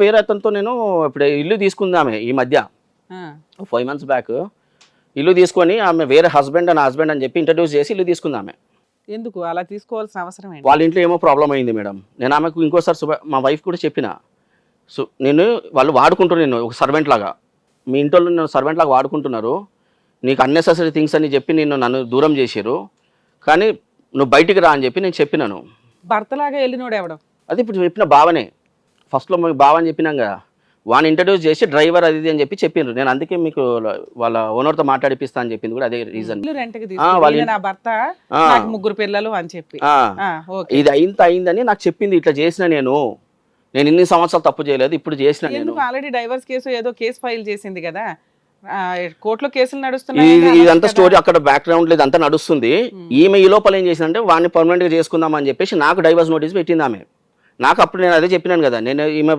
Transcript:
వేరే అతనితో నేను ఇప్పుడు ఇల్లు తీసుకుందామే ఈ మధ్య ఆ, 5 months బ్యాక్ ఇల్లు తీసుకొని ఆమె వేరే హస్బెండ్ అని చెప్పి ఇంట్రడ్యూస్ చేసి ఇల్లు తీసుకుందామే. ఎందుకు అలా తీసుకోవాల్సిన అవసరం ఏంటి? వాళ్ళ ఇంట్లో ఏమో ప్రాబ్లం అయింది మేడం. నేను ఆమెకు ఇంకోసారి మా వైఫ్ కూడా చెప్పిన, సో నేను వాళ్ళు వాడుకుంటున్నారు, నేను ఒక సర్వెంట్ లాగా, మీ ఇంట్లో నన్ను సర్వెంట్ లాగా వాడుకుంటున్నారు, నీకు అన్నెసెసరీ థింగ్స్ అని చెప్పి నన్ను దూరం చేశారు, కానీ నువ్వు బయటికి రా అని చెప్పి నేను చెప్పినాను. భర్తలాగా వెళ్ళినోడు ఎవడం? అది ఇప్పుడు చెప్పిన బావనే, ఫస్ట్లో మీకు బావ అని చెప్పినాం కదా, వాడిని ఇంట్రడ్యూస్ చేసి డ్రైవర్ అది అని చెప్పి చెప్పిండ్రు. నేను అందుకే మీకు వాళ్ళ ఓనర్తో మాట్లాడిపిస్తా అని చెప్పింది కూడా అదే రీజన్. ఇల్లు రెంట్కి వాళ్ళ తీసుకుని నా భర్త, నాకు 3 పిల్లలు అని చెప్పి. ఓకే. ఇది అయిందని నాకు చెప్పింది. ఇట్లా చేసిన నేను ఇన్ని సంవత్సరాలు తప్పు చేయలేదు, ఇప్పుడు చేసిన నేను. ఎందుకు ఆల్రెడీ డైవర్స్ కేసు ఏదో కేసు ఫైల్ చేసింది కదా, కోర్టులో కేసులు నడుస్తున్నాయి. ఇదంతా స్టోరీ అక్కడ బ్యాక్గ్రౌండ్ లేదు, అంతా నడుస్తుంది. ఈమె ఈ లోపల ఏం చేసిందంటే వాడిని పర్మనెంట్ గా చేసుకుందాం అని చెప్పేసి నాకు డైవర్స్ నోటీస్ పెట్టింది ఆమె. నాకు అప్పుడు నేను అదే చెప్పినాను కదా, నేను ఈమె